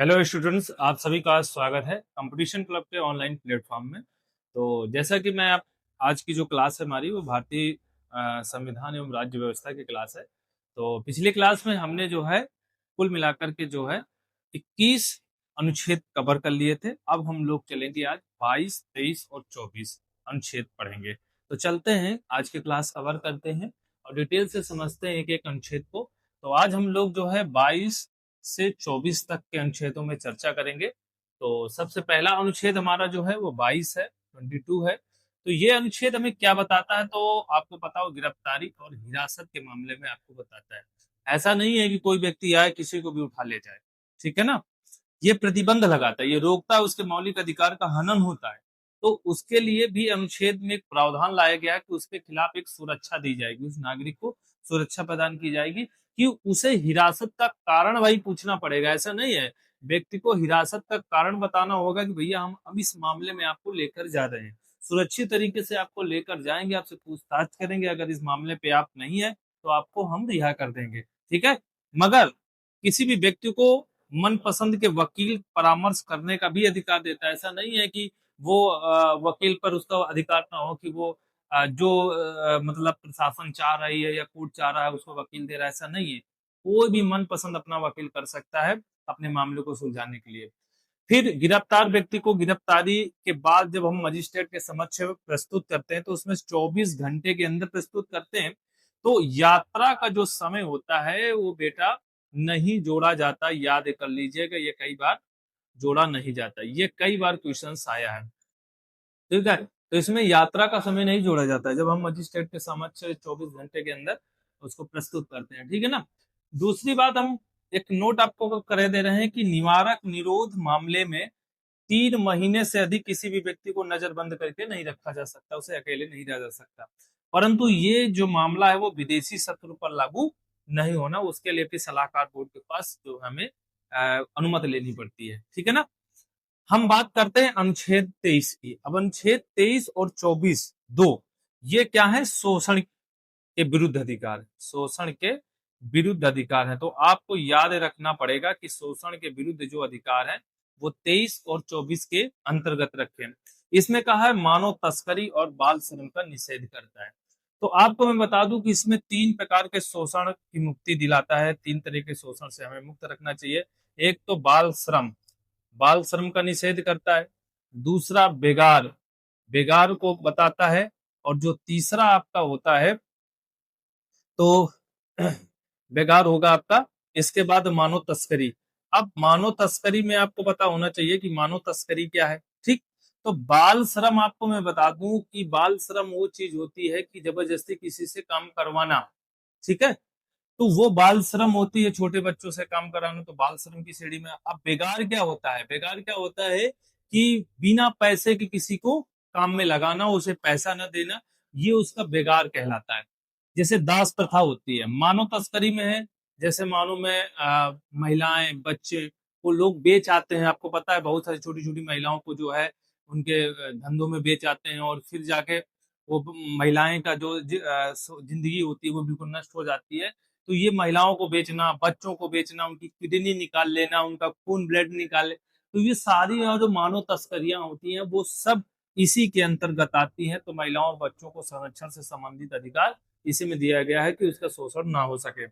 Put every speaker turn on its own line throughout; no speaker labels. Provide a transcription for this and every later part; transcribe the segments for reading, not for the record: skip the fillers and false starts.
Hello students, आप सभी का स्वागत है कंपटीशन क्लब के ऑनलाइन प्लेटफॉर्म में। तो जैसा कि मैं आप आज की जो क्लास है हमारी वो भारतीय संविधान एवं राज्य व्यवस्था की क्लास है। तो पिछली क्लास में हमने जो है कुल मिलाकर के जो है 21 अनुच्छेद कवर कर लिए थे। अब हम लोग चलेंगे आज 22, 23 और 24 अनुच्छेद पढ़ेंगे। तो चलते हैं, आज की क्लास कवर करते हैं और डिटेल से समझते हैं एक एक अनुच्छेद को। तो आज हम लोग जो है 22 से 24 तक के अनुच्छेदों में चर्चा करेंगे। तो सबसे पहला अनुच्छेद हमारा जो है वो 22 है, 22 है। तो ये अनुच्छेद हमें क्या बताता है? तो आपको पता हो, गिरफ्तारी और हिरासत के मामले में आपको बताता है। ऐसा नहीं है कि कोई व्यक्ति आए किसी को भी उठा ले जाए, ठीक है ना। ये प्रतिबंध लगाता है, ये रोकता है, उसके मौलिक अधिकार का हनन होता है। तो उसके लिए भी अनुच्छेद में एक प्रावधान लाया गया है कि उसके खिलाफ एक सुरक्षा दी जाएगी, उस नागरिक को सुरक्षा प्रदान की जाएगी कि उसे हिरासत का कारण भाई पूछना पड़ेगा। ऐसा नहीं है, व्यक्ति को हिरासत का कारण बताना होगा कि भैया हम अब इस मामले में आपको लेकर जा रहे हैं, सुरक्षित तरीके से आपको लेकर जाएंगे, आपसे पूछताछ करेंगे, अगर इस मामले पे आप नहीं है तो आपको हम रिहा कर देंगे, ठीक है। मगर किसी भी व्यक्ति को मनपसंद के वकील परामर्श करने का भी अधिकार देता है। ऐसा नहीं है कि वो वकील पर उसका अधिकार ना हो कि वो जो मतलब प्रशासन चाह रही है या कोर्ट चाह रहा है उसको वकील दे रहा है, ऐसा नहीं है। कोई भी मनपसंद अपना वकील कर सकता है अपने मामले को सुलझाने के लिए। फिर गिरफ्तार व्यक्ति को गिरफ्तारी के बाद जब हम मजिस्ट्रेट के समक्ष प्रस्तुत करते हैं तो उसमें 24 घंटे के अंदर प्रस्तुत करते हैं। तो यात्रा का जो समय होता है वो बेटा नहीं जोड़ा जाता, याद कर लीजिएगा, ये कई बार जोड़ा नहीं जाता, ये कई बार क्वेश्चन आया है, ठीक है। तो इसमें यात्रा का समय नहीं जोड़ा जाता है जब हम मजिस्ट्रेट के समक्ष 24 घंटे के अंदर उसको प्रस्तुत करते हैं, ठीक है ना। दूसरी बात, हम एक नोट आपको करे दे रहे हैं कि निवारक निरोध मामले में 3 महीने से अधिक किसी भी व्यक्ति को नजरबंद करके नहीं रखा जा सकता, उसे अकेले नहीं रहा जा सकता। परंतु ये जो मामला है वो विदेशी शत्रु पर लागू नहीं होना, उसके लिए फिर सलाहकार बोर्ड के पास जो हमें अनुमति लेनी पड़ती है, ठीक है ना। हम बात करते हैं अनुच्छेद 23 की। अब अनुच्छेद 23 और 24 दो, ये क्या है? शोषण के विरुद्ध अधिकार, शोषण के विरुद्ध अधिकार है। तो आपको याद रखना पड़ेगा कि शोषण के विरुद्ध जो अधिकार है वो 23 और 24 के अंतर्गत रखे हैं। इसमें कहा है मानव तस्करी और बाल श्रम का निषेध करता है। तो आपको मैं बता दूं कि इसमें 3 प्रकार के शोषण की मुक्ति दिलाता है, 3 तरह के शोषण से हमें मुक्त रखना चाहिए। एक तो बाल श्रम, बाल श्रम का निषेध करता है। दूसरा बेगार, बेगार को बताता है। और जो तीसरा आपका होता है तो बेगार होगा आपका। इसके बाद मानव तस्करी। अब मानव तस्करी में आपको पता होना चाहिए कि मानव तस्करी क्या है, ठीक। तो बाल श्रम आपको मैं बता दूं कि बाल श्रम वो चीज होती है कि जबरदस्ती किसी से काम करवाना, ठीक है। तो वो बाल श्रम होती है, छोटे बच्चों से काम कराना, तो बाल श्रम की श्रेणी में। अब बेगार क्या होता है? बेगार क्या होता है कि बिना पैसे के किसी को काम में लगाना, उसे पैसा न देना, ये उसका बेगार कहलाता है। जैसे दास प्रथा होती है, मानव तस्करी में है। जैसे मानो मैं महिलाएं बच्चे वो लोग बेच आते हैं, आपको पता है बहुत सारी छोटी छोटी महिलाओं को जो है उनके धंधों में बेच आते हैं और फिर जाके वो महिलाएं का जो जिंदगी होती है वो बिल्कुल नष्ट हो जाती है। तो ये महिलाओं को बेचना, बच्चों को बेचना, उनकी किडनी निकाल लेना, उनका खून ब्लड निकाले, तो ये सारी जो मानव तस्करियां होती हैं वो सब इसी के अंतर्गत आती हैं। तो महिलाओं और बच्चों को संरक्षण से संबंधित अधिकार इसी में दिया गया है कि उसका शोषण ना हो सके।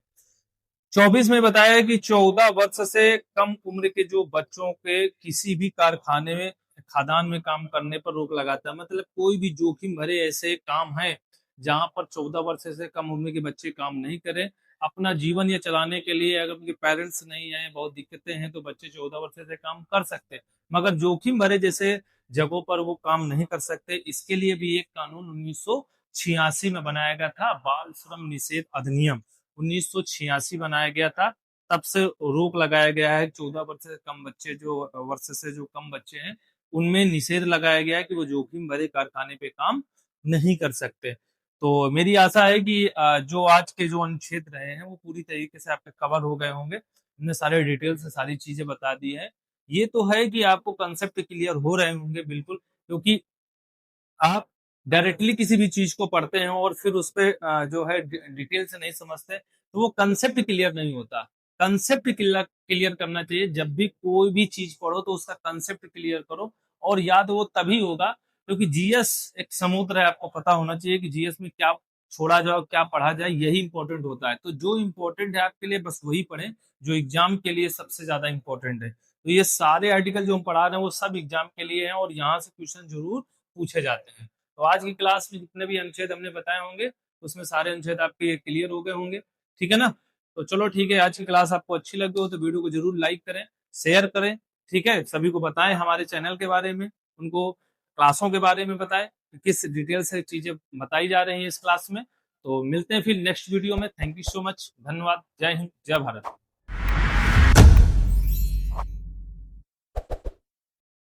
24 में बताया है कि 14 वर्ष से कम उम्र के जो बच्चों के किसी भी कारखाने में, खदान में काम करने पर रोक लगाता है। मतलब कोई भी जोखिम भरे ऐसे काम है जहां पर 14 वर्ष से कम उम्र के बच्चे काम नहीं करें। अपना जीवन या चलाने के लिए अगर उनके पेरेंट्स नहीं है, बहुत दिक्कतें हैं, तो बच्चे 14 वर्ष से काम कर सकते हैं। मगर जोखिम भरे जैसे जगहों पर वो काम नहीं कर सकते। इसके लिए भी एक कानून 1986 में बनाया गया था, बाल श्रम निषेध अधिनियम 1986 बनाया गया था। तब से रोक लगाया गया है, 14 वर्ष से कम बच्चे जो वर्ष से जो कम बच्चे हैं उनमें निषेध लगाया गया है कि वो जोखिम भरे कारखाने पे काम नहीं कर सकते। तो मेरी आशा है कि जो आज के जो अनुच्छेद रहे हैं वो पूरी तरीके से आपके कवर हो गए होंगे। हमने सारे डिटेल से सारी चीजें बता दी है। ये तो है कि आपको कंसेप्ट क्लियर हो रहे होंगे बिल्कुल, क्योंकि आप डायरेक्टली किसी भी चीज को पढ़ते हैं और फिर उस पे जो है डिटेल से नहीं समझते तो वो कंसेप्ट क्लियर नहीं होता। कंसेप्ट क्लियर करना चाहिए। जब भी कोई भी चीज पढ़ो तो उसका कंसेप्ट क्लियर करो, और याद वो तभी होगा क्योंकि जीएस एक समुद्र है। आपको पता होना चाहिए कि जीएस में क्या छोड़ा जाए क्या पढ़ा जाए, यही इंपॉर्टेंट होता है। तो जो इंपॉर्टेंट है आपके लिए बस वही पढ़ें जो एग्जाम के लिए सबसे ज्यादा इंपॉर्टेंट है। तो ये सारे आर्टिकल जो हम पढ़ा रहे हैं वो सब एग्जाम के लिए हैं, और यहाँ से क्वेश्चन जरूर पूछे जाते हैं। तो आज की क्लास में जितने भी अनुच्छेद हमने बताए होंगे उसमें सारे अनुच्छेद आपके क्लियर हो गए होंगे। ठीक है ना? तो चलो ठीक है, आज की क्लास आपको अच्छी लगी हो तो वीडियो को जरूर लाइक करें, शेयर करें। ठीक है, सभी को बताएं हमारे चैनल के बारे में, उनको क्लासों के बारे में बताएं कि किस डिटेल से चीजें बताई जा रही हैं इस क्लास में। तो मिलते हैं फिर नेक्स्ट वीडियो में। थैंक यू सो मच, धन्यवाद, जय हिंद, जय भारत।